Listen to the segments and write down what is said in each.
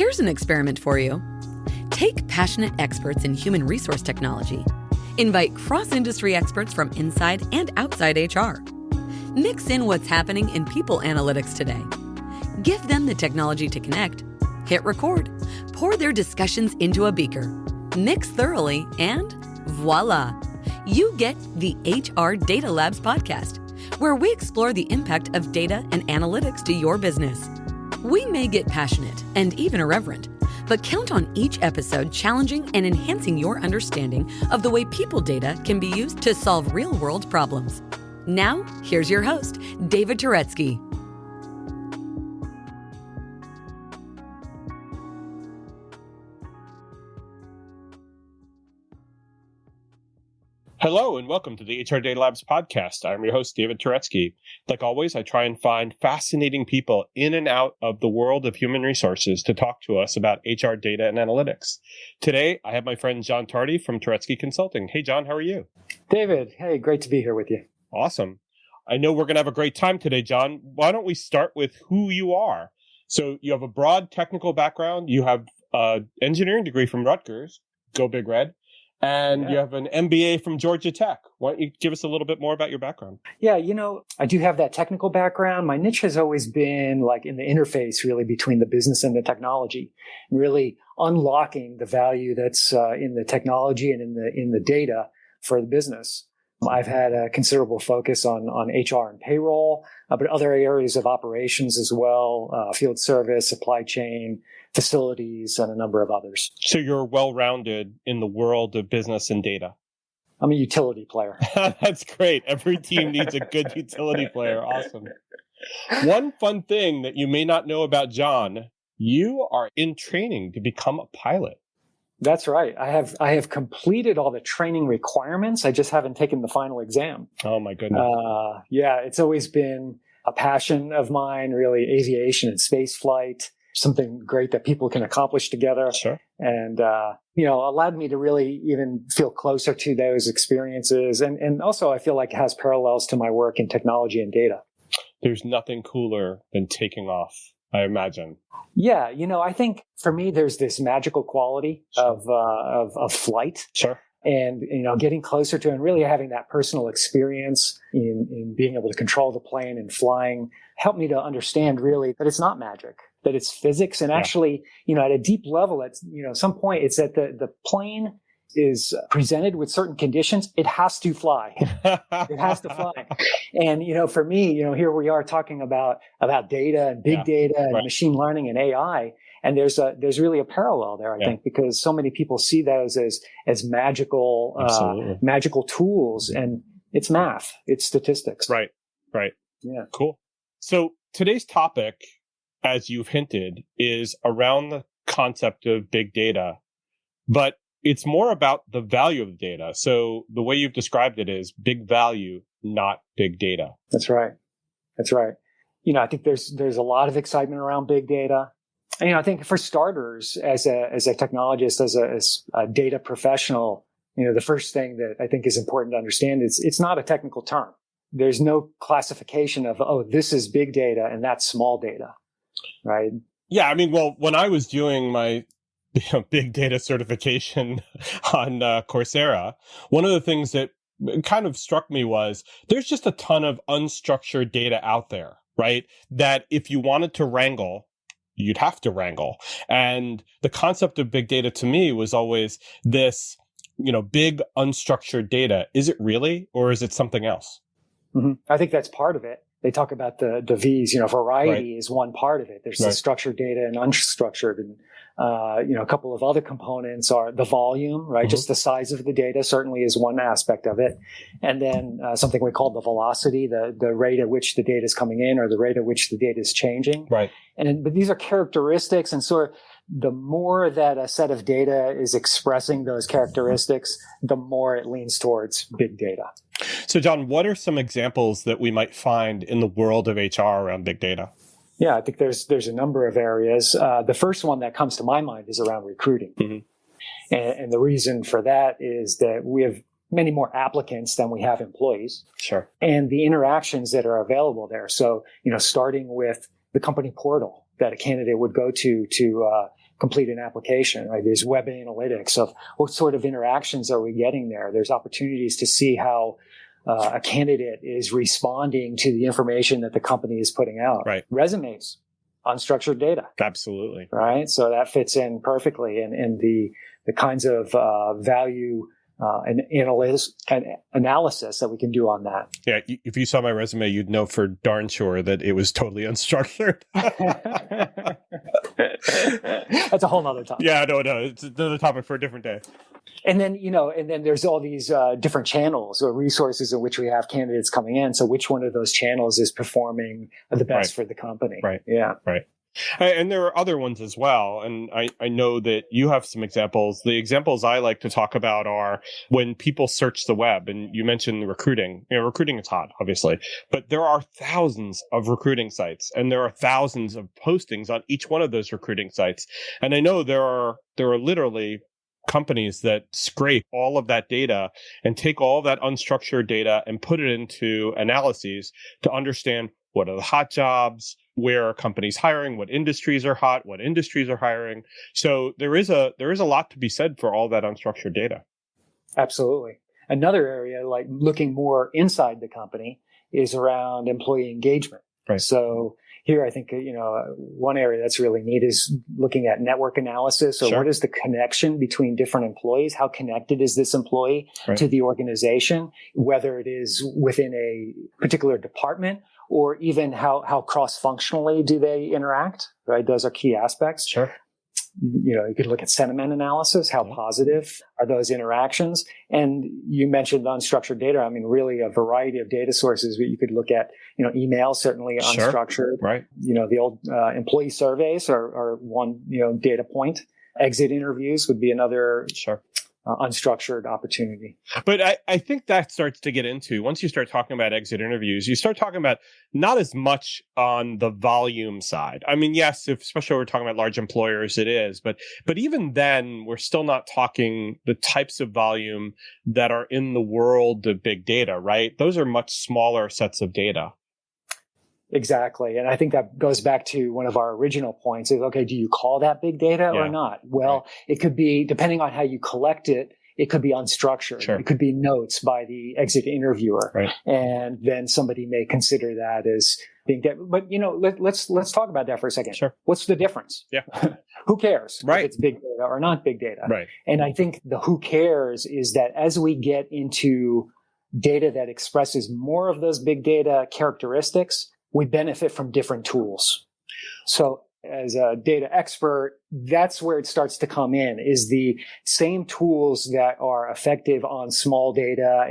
Here's an experiment for you. Take passionate experts in human resource technology. Invite cross-industry experts from inside and outside HR. Mix in what's happening in people analytics today. Give them the technology to connect. Hit record. Pour their discussions into a beaker. Mix thoroughly, and voila! You get the HR Data Labs podcast, where we explore the impact of data and analytics to your business. We may get passionate and even irreverent, but count on each episode challenging and enhancing your understanding of the way people data can be used to solve real-world problems. Now, here's your host, David Turetsky. Hello and welcome to the HR Data Labs podcast. I'm your host, David Turetsky. Like always, I try and find fascinating people in and out of the world of human resources to talk to us about HR data and analytics. Today, I have my friend John Tardy from Turetsky Consulting. Hey, John, how are you? David, hey, great to be here with you. Awesome. I know we're going to have a great time today, John. Why don't we start with who you are? So you have a broad technical background. You have an engineering degree from Rutgers, go Big Red. And you have an MBA from Georgia Tech. Why don't you give us a little bit more about your background? Yeah, I do have that technical background. My niche has always been like in the interface really between the business and the technology, really unlocking the value that's in the technology and in the data for the business. I've had a considerable focus on HR and payroll, but other areas of operations as well, field service, supply chain, facilities, and a number of others. So you're well-rounded in the world of business and data. I'm a utility player. That's great. Every team needs a good utility player. Awesome. One fun thing that you may not know about John, you are in training to become a pilot. That's right. I have completed all the training requirements. I just haven't taken the final exam. Oh my goodness. It's always been a passion of mine, really, aviation and space flight. Something great that people can accomplish together. Sure. And, allowed me to really even feel closer to those experiences. And also I feel like it has parallels to my work in technology and data. There's nothing cooler than taking off, I imagine. Yeah. I think for me, there's this magical quality of flight. Sure. And, getting closer to and really having that personal experience in being able to control the plane and flying helped me to understand really that it's not magic, that it's physics. And actually, at a deep level, at some point, it's that the plane is presented with certain conditions. It has to fly. It has to fly. And, for me, here we are talking about data and big data and machine learning and AI. And there's really a parallel there, I think, because so many people see those as magical tools, and it's math, it's statistics. Right. Yeah. Cool. So today's topic, as you've hinted, is around the concept of big data, but it's more about the value of the data. So the way you've described it is big value, not big data. That's right. I think there's a lot of excitement around big data. And, I think for starters, as a technologist, as a data professional, the first thing that I think is important to understand is it's not a technical term. There's no classification of, this is big data and that's small data, right? Yeah. When I was doing my big data certification on Coursera, one of the things that kind of struck me was there's just a ton of unstructured data out there, right? That if you wanted to wrangle, you'd have to wrangle. And the concept of big data to me was always this, big unstructured data. Is it really, or is it something else? Mm-hmm. I think that's part of it. They talk about the V's, variety is one part of it. There's the structured data and unstructured. And, a couple of other components are the volume, right? Mm-hmm. Just the size of the data certainly is one aspect of it. And then something we call the velocity, the rate at which the data is coming in or the rate at which the data is changing. Right. But these are characteristics. And so the more that a set of data is expressing those characteristics, the more it leans towards big data. So, John, what are some examples that we might find in the world of HR around big data? Yeah, I think there's a number of areas. The first one that comes to my mind is around recruiting. Mm-hmm. And the reason for that is that we have many more applicants than we have employees. Sure. And the interactions that are available there. So, starting with the company portal that a candidate would go to complete an application, right? There's web analytics of what sort of interactions are we getting there. There's opportunities to see how a candidate is responding to the information that the company is putting out. Right. Resumes, unstructured data. Absolutely. Right. So that fits in perfectly in the kinds of value and analysis that we can do on that. Yeah. If you saw my resume, you'd know for darn sure that it was totally unstructured. That's a whole nother topic. Yeah, no. It's another topic for a different day. And then, there's all these different channels or resources in which we have candidates coming in. So which one of those channels is performing the best for the company? Right. Yeah. Right. And there are other ones as well. And I know that you have some examples. The examples I like to talk about are when people search the web, and you mentioned recruiting. Recruiting is hot, obviously, but there are thousands of recruiting sites, and there are thousands of postings on each one of those recruiting sites. And I know there are literally companies that scrape all of that data and take all of that unstructured data and put it into analyses to understand what are the hot jobs, where are companies hiring, what industries are hot, what industries are hiring. So there is a lot to be said for all that unstructured data. Absolutely. Another area, like looking more inside the company, is around employee engagement. Right. So here, I think, one area that's really neat is looking at network analysis. So what is the connection between different employees? How connected is this employee to the organization, whether it is within a particular department or even how cross-functionally do they interact, right? Those are key aspects. Sure. You could look at sentiment analysis. How positive are those interactions? And you mentioned unstructured data. I mean, really a variety of data sources. You could look at, email, certainly unstructured. Right. The old employee surveys are one, data point. Exit interviews would be another unstructured opportunity. But I think that starts to get into, once you start talking about exit interviews, you start talking about not as much on the volume side. I mean, yes, especially when we're talking about large employers, it is. But even then, we're still not talking the types of volume that are in the world of big data, right? Those are much smaller sets of data. Exactly. And I think that goes back to one of our original points is, okay, do you call that big data or not? Well, it could be, depending on how you collect it, it could be unstructured. It could be notes by the exit interviewer. Right. And then somebody may consider that as being data. But, let's talk about that for a second. Sure. What's the difference? Yeah. Who cares if it's big data or not big data? Right. And I think the who cares is that as we get into data that expresses more of those big data characteristics, we benefit from different tools. So as a data expert, that's where it starts to come in, is the same tools that are effective on small data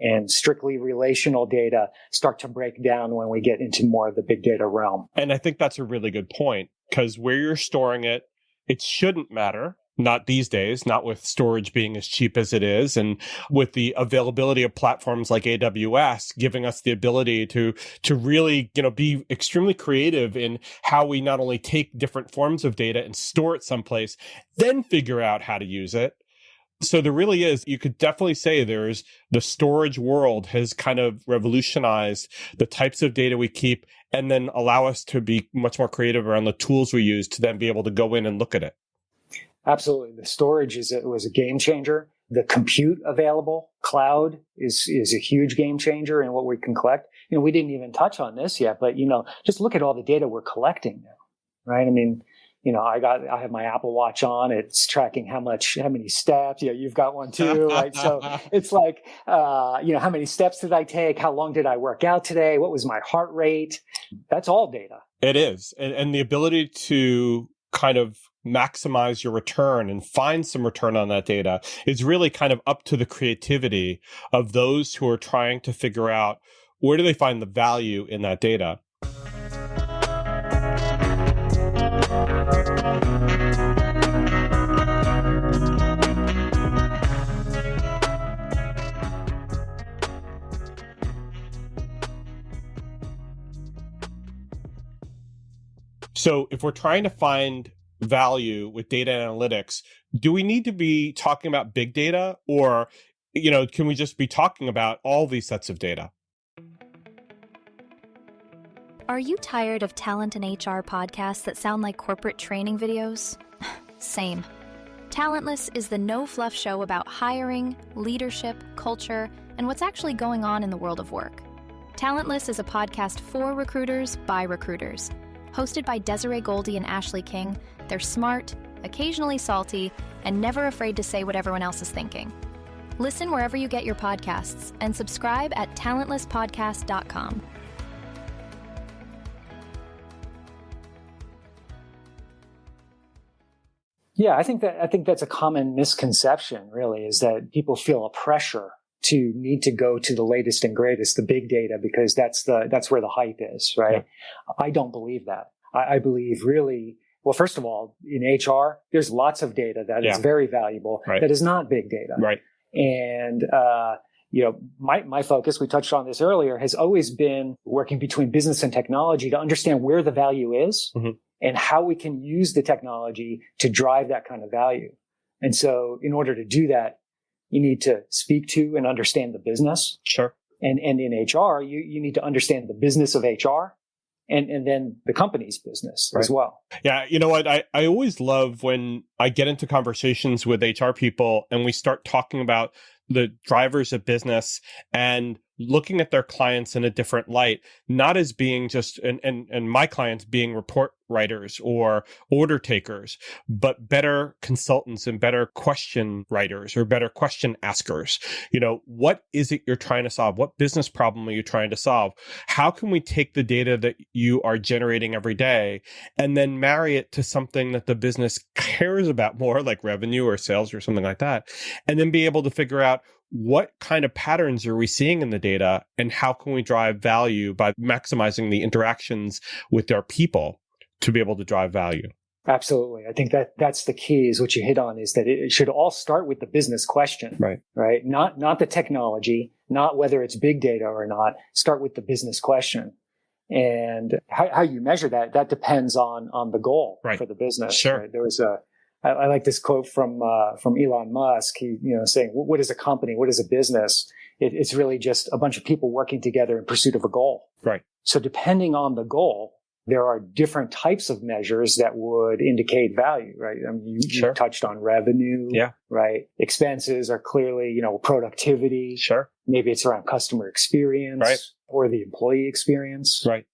and strictly relational data start to break down when we get into more of the big data realm. And I think that's a really good point, because where you're storing it, it shouldn't matter. Not these days, not with storage being as cheap as it is, and with the availability of platforms like AWS giving us the ability to really, be extremely creative in how we not only take different forms of data and store it someplace, then figure out how to use it. So there really is, you could definitely say the storage world has kind of revolutionized the types of data we keep, and then allow us to be much more creative around the tools we use to then be able to go in and look at it. Absolutely. The storage was a game changer. The compute available, cloud is a huge game changer in what we can collect. We didn't even touch on this yet, but, just look at all the data we're collecting now, right? I mean, I have my Apple Watch on. It's tracking how many steps. You've got one too, right? So it's like, how many steps did I take? How long did I work out today? What was my heart rate? That's all data. It is. And the ability to kind of maximize your return and find some return on that data is really kind of up to the creativity of those who are trying to figure out where do they find the value in that data. So if we're trying to find value with data analytics, do we need to be talking about big data, or, can we just be talking about all these sets of data? Are you tired of talent and HR podcasts that sound like corporate training videos? Same. Talentless is the no-fluff show about hiring, leadership, culture, and what's actually going on in the world of work. Talentless is a podcast for recruiters by recruiters. Hosted by Desiree Goldie and Ashley King, they're smart, occasionally salty, and never afraid to say what everyone else is thinking. Listen wherever you get your podcasts and subscribe at talentlesspodcast.com. Yeah, I think that's a common misconception, really, is that people feel a pressure to need to go to the latest and greatest, the big data, because that's where the hype is, right? Yeah. I don't believe that. I believe really, well, first of all, in HR, there's lots of data that is very valuable that is not big data. Right. And, my focus, we touched on this earlier, has always been working between business and technology to understand where the value is and how we can use the technology to drive that kind of value. And so in order to do that, you need to speak to and understand the business. Sure. And in HR, you need to understand the business of HR and then the company's business as well. Yeah. You know what? I always love when I get into conversations with HR people and we start talking about the drivers of business and looking at their clients in a different light, not as being just, and my clients being report writers or order takers, but better consultants and better question writers or better question askers. What is it you're trying to solve? What business problem are you trying to solve? How can we take the data that you are generating every day and then marry it to something that the business cares about more, like revenue or sales or something like that, and then be able to figure out what kind of patterns are we seeing in the data and how can we drive value by maximizing the interactions with our people to be able to drive value? Absolutely. I think that's the key, is what you hit on, is that it should all start with the business question, right? Not the technology, not whether it's big data or not. Start with the business question. And how you measure that depends on the goal for the business. Sure. Right? There was I like this quote from Elon Musk. He, saying, "What is a company? What is a business? It's really just a bunch of people working together in pursuit of a goal." Right. So depending on the goal, there are different types of measures that would indicate value. Right. I mean, you touched on revenue. Yeah. Right. Expenses are clearly, productivity. Sure. Maybe it's around customer experience or the employee experience. Right.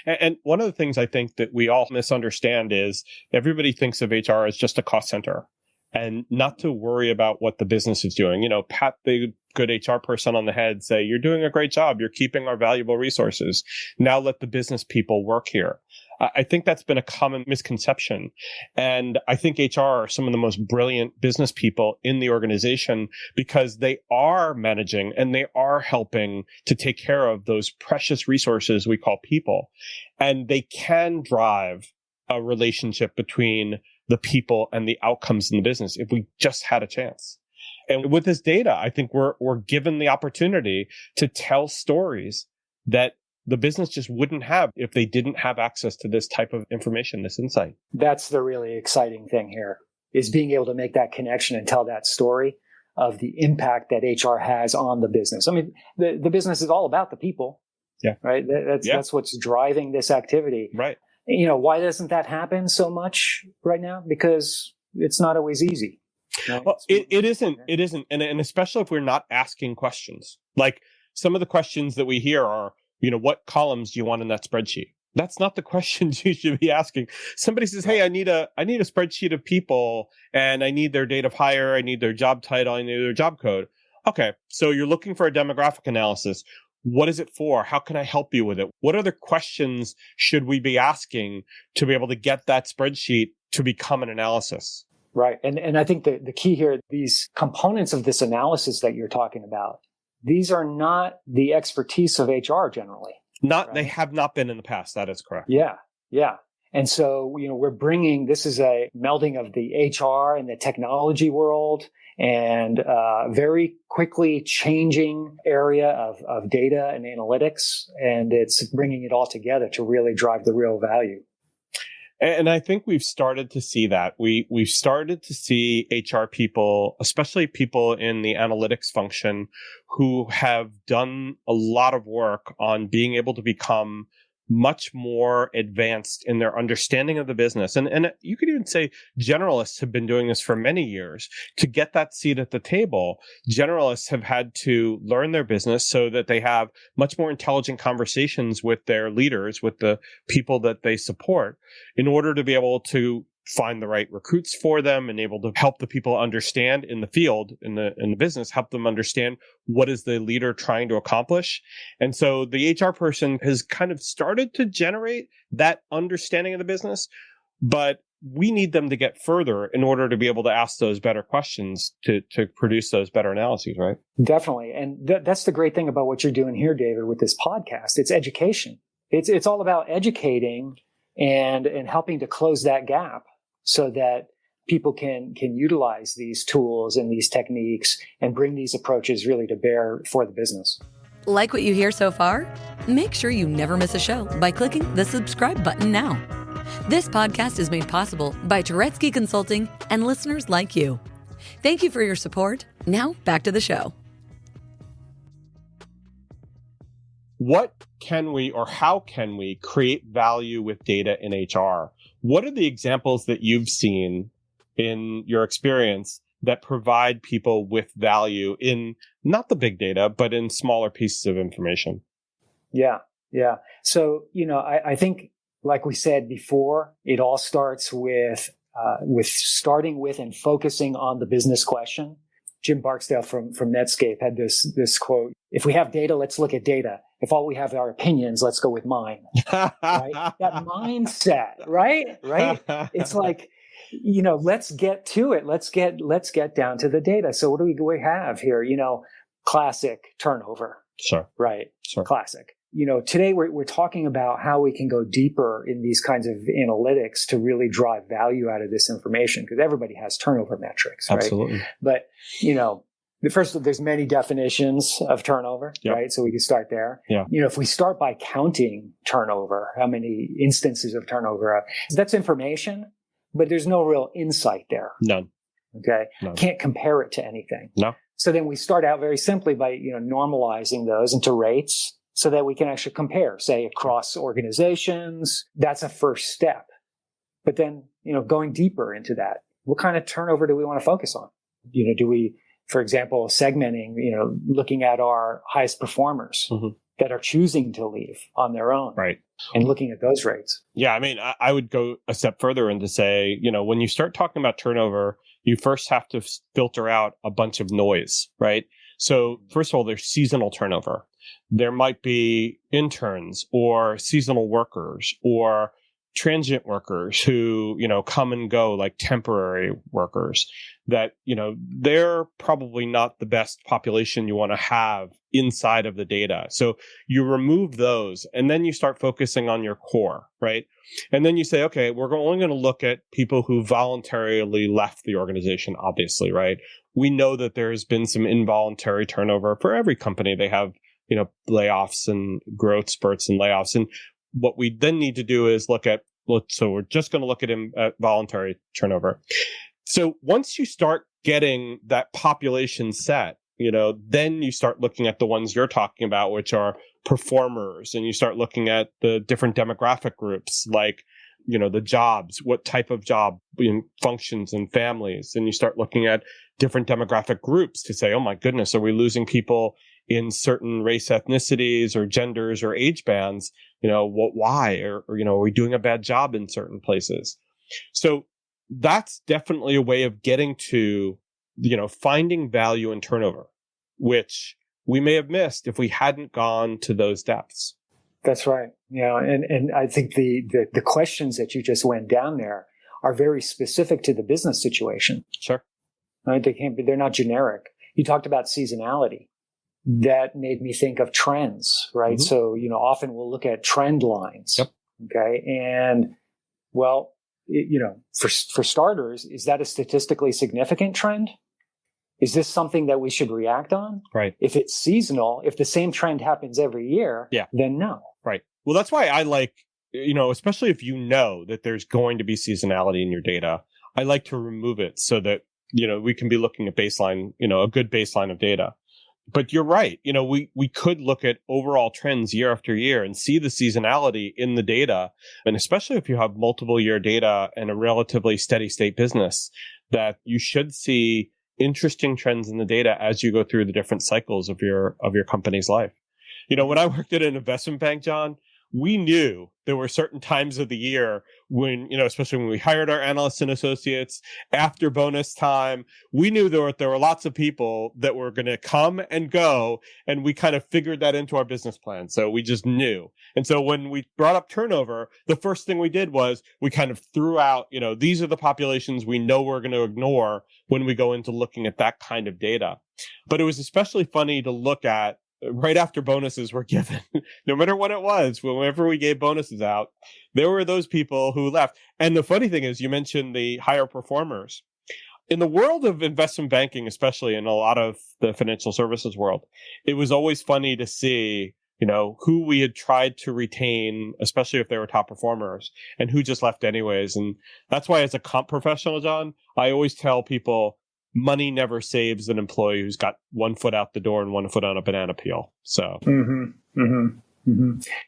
And one of the things I think that we all misunderstand is everybody thinks of HR as just a cost center and not to worry about what the business is doing. Pat the good HR person on the head, say, "You're doing a great job. You're keeping our valuable resources. Now let the business people work here." I think that's been a common misconception. And I think HR are some of the most brilliant business people in the organization because they are managing and they are helping to take care of those precious resources we call people. And they can drive a relationship between the people and the outcomes in the business if we just had a chance. And with this data, I think we're given the opportunity to tell stories that the business just wouldn't have if they didn't have access to this type of information, this insight. That's the really exciting thing here, is being able to make that connection and tell that story of the impact that HR has on the business. I mean, the business is all about the people. Yeah. Right. That's what's driving this activity. Right. Why doesn't that happen so much right now? Because it's not always easy. Right? Well, it isn't. It isn't. And especially if we're not asking questions. Like some of the questions that we hear are, what columns do you want in that spreadsheet? That's not the questions you should be asking. Somebody says, "Hey, I need a spreadsheet of people and I need their date of hire. I need their job title. I need their job code." Okay. So you're looking for a demographic analysis. What is it for? How can I help you with it? What other questions should we be asking to be able to get that spreadsheet to become an analysis? Right. And I think the key here, these components of this analysis that you're talking about, these are not the expertise of HR generally. They have not been in the past. That is correct. Yeah. Yeah. And so, we're bringing, this is a melding of the HR and the technology world and very quickly changing area of data and analytics. And it's bringing it all together to really drive the real value. And I think we've started to see that. We've started to see HR people, especially people in the analytics function, who have done a lot of work on being able to become much more advanced in their understanding of the business. And you could even say generalists have been doing this for many years. To get that seat at the table, generalists have had to learn their business so that they have much more intelligent conversations with their leaders, with the people that they support, in order to be able to find the right recruits for them and able to help the people understand in the field, in the business, help them understand what is the leader trying to accomplish. And so the HR person has kind of started to generate that understanding of the business, but we need them to get further in order to be able to ask those better questions to produce those better analyses, right? Definitely. And that's the great thing about what you're doing here, David, with this podcast. It's education. It's all about educating and helping to close that gap, so that people can utilize these tools and these techniques and bring these approaches really to bear for the business. Like what you hear so far? Make sure you never miss a show by clicking the subscribe button now. This podcast is made possible by Turetsky Consulting and listeners like you. Thank you for your support. Now back to the show. What can we, or how can we, create value with data in HR? What are the examples that you've seen in your experience that provide people with value in not the big data, but in smaller pieces of information? Yeah. So, I think, like we said before, it all starts with starting with and focusing on the business question. Jim Barksdale from Netscape had this quote: "If we have data, let's look at data. If all we have are opinions, let's go with mine." Right? That mindset, right? It's like, let's get to it. Let's get down to the data. So what do we have here? Classic turnover. Sure. Right. Sure. Classic. Today we're talking about how we can go deeper in these kinds of analytics to really drive value out of this information, because everybody has turnover metrics, right? Absolutely. But, first, there's many definitions of turnover, Yep. right? So we can start there. Yeah. If we start by counting turnover, how many instances of turnover, that's information, but there's no real insight there. None. Okay. None. Can't compare it to anything. No. So then we start out very simply by, normalizing those into rates, so that we can actually compare, say, across organizations. That's a first step. But then, going deeper into that, what kind of turnover do we want to focus on? Do we, for example, segmenting, looking at our highest performers that are choosing to leave on their own, right, and looking at those rates? Yeah, I mean, I would go a step further and to say, when you start talking about turnover, you first have to filter out a bunch of noise, right? So first of all, there's seasonal turnover. There might be interns or seasonal workers or transient workers who, come and go, like temporary workers, that, they're probably not the best population you want to have inside of the data. So you remove those and then you start focusing on your core, right? And then you say, okay, we're only going to look at people who voluntarily left the organization, obviously, right? We know that there's been some involuntary turnover for every company. They have, layoffs and growth spurts and layoffs. And what we then need to do is so we're just going to look at voluntary turnover. So once you start getting that population set, then you start looking at the ones you're talking about, which are performers, and you start looking at the different demographic groups, like, the jobs, what type of job, functions and families. And you start looking at different demographic groups to say, oh my goodness, are we losing people in certain race, ethnicities, or genders, or age bands? Why? Or are we doing a bad job in certain places? So that's definitely a way of getting to, finding value in turnover, which we may have missed if we hadn't gone to those depths. That's right. And I think the questions that you just went down there are very specific to the business situation. Sure. Right? They're not generic. You talked about seasonality. That made me think of trends, right? Mm-hmm. So, often we'll look at trend lines. Yep. Okay. And well, for starters, is that a statistically significant trend? Is this something that we should react on? Right. If it's seasonal, if the same trend happens every year, then no. Right. Well, that's why I like, especially if that there's going to be seasonality in your data, I like to remove it so that, we can be looking at baseline, a good baseline of data. But you're right. We could look at overall trends year after year and see the seasonality in the data. And especially if you have multiple year data and a relatively steady state business, that you should see interesting trends in the data as you go through the different cycles of your company's life. When I worked at an investment bank, John, we knew there were certain times of the year when, especially when we hired our analysts and associates after bonus time, we knew there were lots of people that were going to come and go, and we kind of figured that into our business plan. So we just knew. And so when we brought up turnover, the first thing we did was we kind of threw out, these are the populations we know we're going to ignore when we go into looking at that kind of data. But it was especially funny to look at right after bonuses were given, no matter what it was, whenever we gave bonuses out, there were those people who left. And the funny thing is, you mentioned the higher performers. In the world of investment banking, especially in a lot of the financial services world, it was always funny to see, who we had tried to retain, especially if they were top performers, and who just left anyways. And that's why as a comp professional, John, I always tell people, money never saves an employee who's got one foot out the door and one foot on a banana peel. So,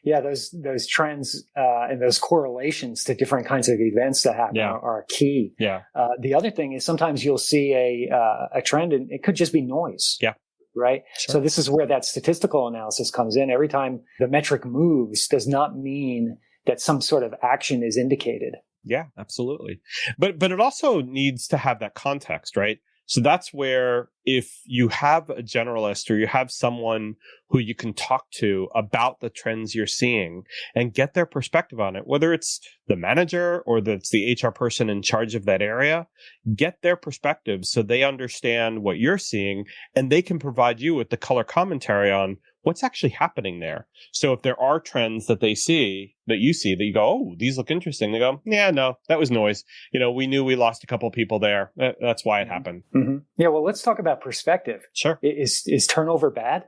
yeah, those trends and those correlations to different kinds of events that happen are key. Yeah. The other thing is sometimes you'll see a trend, and it could just be noise. Yeah. Right. Sure. So this is where that statistical analysis comes in. Every time the metric moves does not mean that some sort of action is indicated. Yeah, absolutely. But it also needs to have that context, right? So that's where if you have a generalist or you have someone who you can talk to about the trends you're seeing and get their perspective on it, whether it's the manager or it's the HR person in charge of that area, get their perspective so they understand what you're seeing and they can provide you with the color commentary on what's actually happening there. So if there are trends that you see, that you go, oh, these look interesting. They go, yeah, no, that was noise. We knew we lost a couple of people there. That's why it happened. Mm-hmm. Yeah. Well, let's talk about perspective. Sure. Is turnover bad?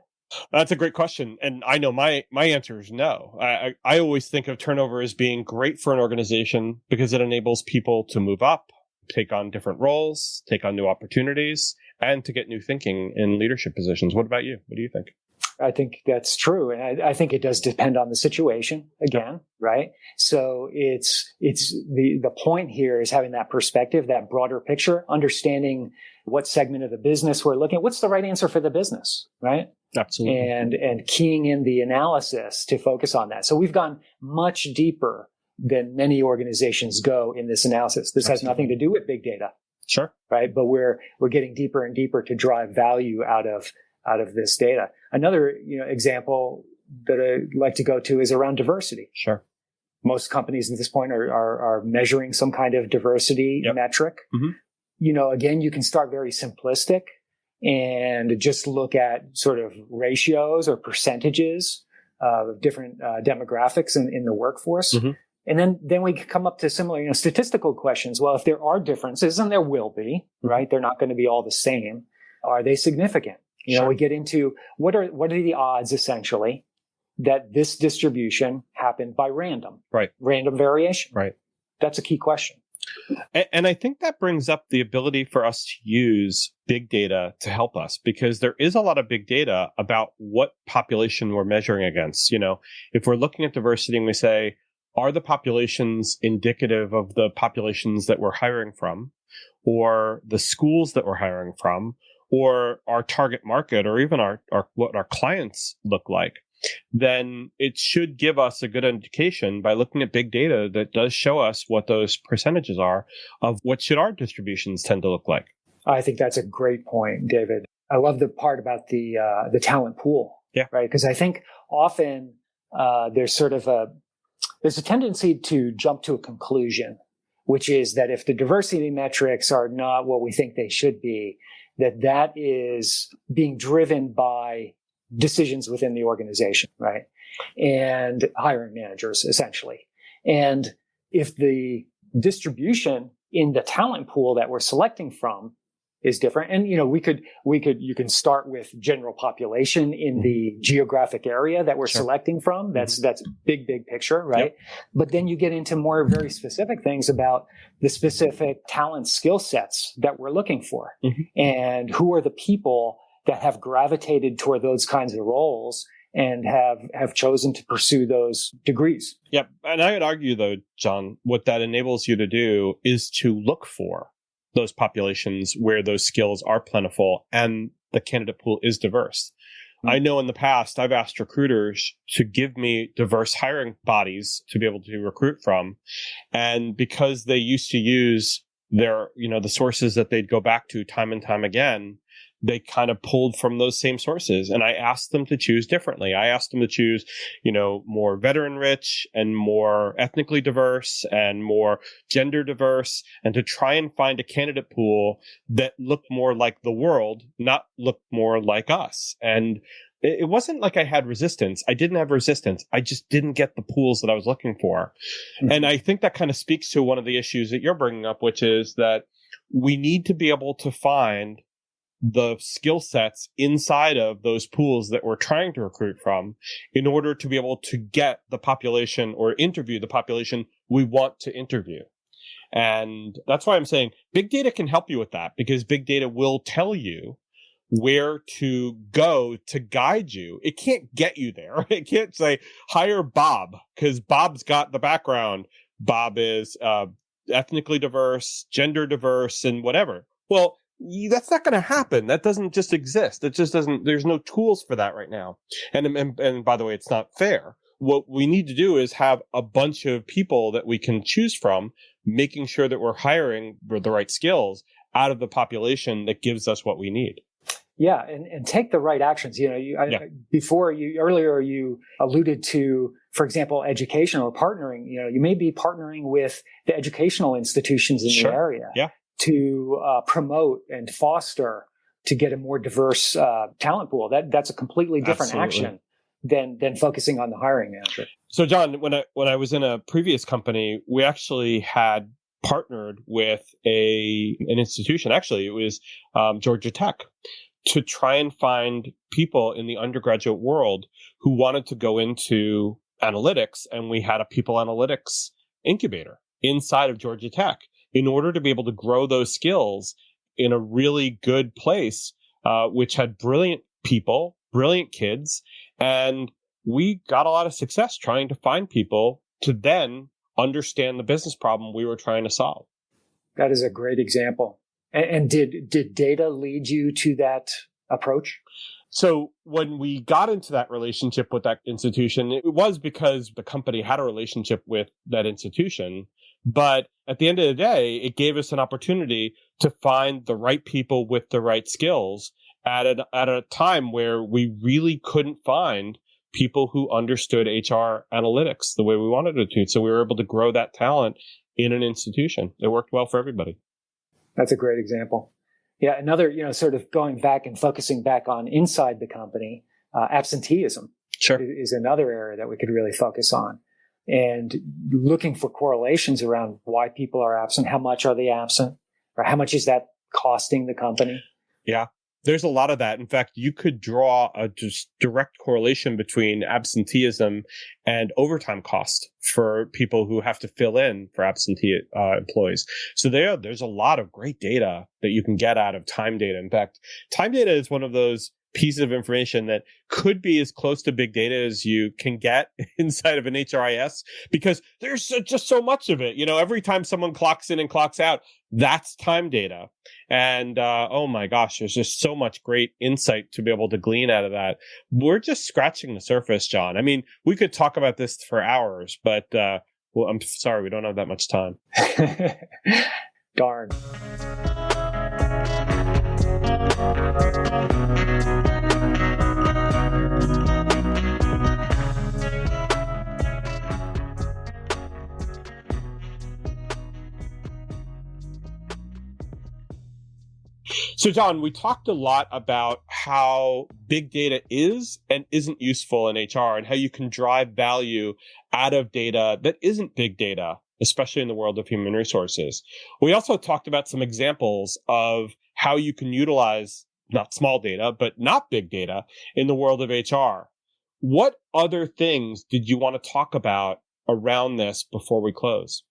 That's a great question. And I know my answer is no. I always think of turnover as being great for an organization because it enables people to move up, take on different roles, take on new opportunities, and to get new thinking in leadership positions. What about you? What do you think? I think that's true. And I think it does depend on the situation again, right? So it's the point here is having that perspective, that broader picture, understanding what segment of the business we're looking at. What's the right answer for the business, right? Absolutely. And keying in the analysis to focus on that. So we've gone much deeper than many organizations go in this analysis. This has nothing to do with big data. Sure. Right. But we're getting deeper and deeper to drive value out of this data. Another, example that I like to go to is around diversity. Sure. Most companies at this point are measuring some kind of diversity metric. Mm-hmm. Again, you can start very simplistic and just look at sort of ratios or percentages of different demographics in the workforce. Mm-hmm. And then we come up to similar, statistical questions. Well, if there are differences, and there will be, right? They're not going to be all the same. Are they significant? Sure. We get into what are the odds essentially that this distribution happened by random variation. Right. That's a key question. And I think that brings up the ability for us to use big data to help us, because there is a lot of big data about what population we're measuring against. If we're looking at diversity and we say, are the populations indicative of the populations that we're hiring from, or the schools that we're hiring from, or our target market, or even our what our clients look like, then it should give us a good indication by looking at big data that does show us what those percentages are of what should our distributions tend to look like. I think that's a great point, David. I love the part about the talent pool. Yeah. Right. Because I think often there's a tendency to jump to a conclusion, which is that if the diversity metrics are not what we think they should be, that is being driven by decisions within the organization, right? And hiring managers, essentially. And if the distribution in the talent pool that we're selecting from is different, and you can start with general population in the geographic area that we're selecting from. That's big picture, right? Yep. But then you get into more very specific things about the specific talent skill sets that we're looking for, and who are the people that have gravitated toward those kinds of roles and have chosen to pursue those degrees. Yep. And I would argue, though, John, what that enables you to do is to look for those populations where those skills are plentiful and the candidate pool is diverse. I know in the past, I've asked recruiters to give me diverse hiring bodies to be able to recruit from. And because they used to use their, the sources that they'd go back to time and time again, they kind of pulled from those same sources. And I asked them to choose differently. I asked them to choose, more veteran rich and more ethnically diverse and more gender diverse, and to try and find a candidate pool that looked more like the world, not look more like us. And it wasn't like I had resistance. I didn't have resistance. I just didn't get the pools that I was looking for. Mm-hmm. And I think that kind of speaks to one of the issues that you're bringing up, which is that we need to be able to find the skill sets inside of those pools that we're trying to recruit from in order to be able to get the population or interview the population we want to interview. And that's why I'm saying big data can help you with that, because big data will tell you where to go to guide you. It can't get you there. It can't say hire Bob because Bob's got the background. Bob is ethnically diverse, gender diverse, and whatever. Well, that's not going to happen. That doesn't just exist. It just doesn't. There's no tools for that right now. And by the way, it's not fair. What we need to do is have a bunch of people that we can choose from, making sure that we're hiring the right skills out of the population that gives us what we need. Yeah, and take the right actions. Earlier you alluded to, for example, education or partnering. You may be partnering with the educational institutions in the area. Yeah. To promote and foster to get a more diverse talent pool. That's a completely different action than focusing on the hiring manager. So, John, when I was in a previous company, we actually had partnered with an institution. Actually, it was Georgia Tech, to try and find people in the undergraduate world who wanted to go into analytics, and we had a people analytics incubator inside of Georgia Tech, in order to be able to grow those skills in a really good place, which had brilliant people, brilliant kids. And we got a lot of success trying to find people to then understand the business problem we were trying to solve. That is a great example. And did data lead you to that approach? So when we got into that relationship with that institution, it was because the company had a relationship with that institution. But at the end of the day, it gave us an opportunity to find the right people with the right skills at a time where we really couldn't find people who understood HR analytics the way we wanted it to. So we were able to grow that talent in an institution. It worked well for everybody. That's a great example. Yeah, another, sort of going back and focusing back on inside the company, absenteeism is another area that we could really focus on. And looking for correlations around why people are absent, how much are they absent, or how much is that costing the company? Yeah, there's a lot of that. In fact, you could draw a just direct correlation between absenteeism and overtime cost for people who have to fill in for absentee employees. So there's a lot of great data that you can get out of time data. In fact, time data is one of those pieces of information that could be as close to big data as you can get inside of an HRIS, because there's just so much of it. Every time someone clocks in and clocks out, that's time data. And oh my gosh, there's just so much great insight to be able to glean out of that. We're just scratching the surface, John. I mean, we could talk about this for hours, but I'm sorry, we don't have that much time. Darn. So, John, we talked a lot about how big data is and isn't useful in HR, and how you can drive value out of data that isn't big data, especially in the world of human resources. We also talked about some examples of how you can utilize not small data, but not big data in the world of HR. What other things did you want to talk about around this before we close?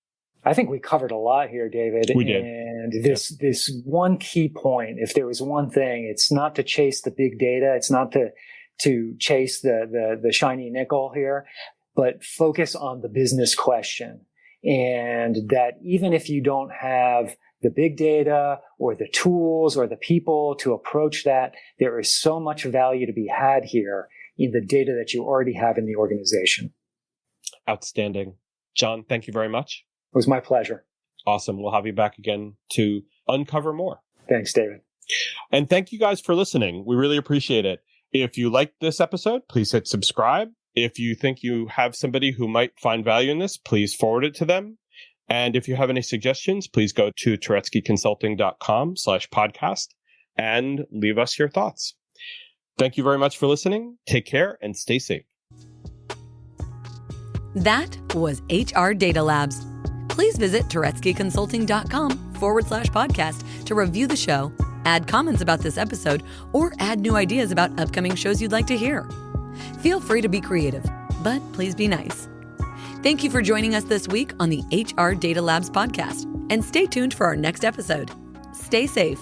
I think we covered a lot here, David. We did. And this one key point, if there was one thing, it's not to chase the big data. It's not to chase the shiny nickel here, but focus on the business question. And that even if you don't have the big data or the tools or the people to approach that, there is so much value to be had here in the data that you already have in the organization. Outstanding. John, thank you very much. It was my pleasure. Awesome. We'll have you back again to uncover more. Thanks, David. And thank you guys for listening. We really appreciate it. If you liked this episode, please hit subscribe. If you think you have somebody who might find value in this, please forward it to them. And if you have any suggestions, please go to turetskyconsulting.com/podcast and leave us your thoughts. Thank you very much for listening. Take care and stay safe. That was HR Data Labs. Please visit turetskyconsulting.com/podcast to review the show, add comments about this episode, or add new ideas about upcoming shows you'd like to hear. Feel free to be creative, but please be nice. Thank you for joining us this week on the HR Data Labs podcast, and stay tuned for our next episode. Stay safe.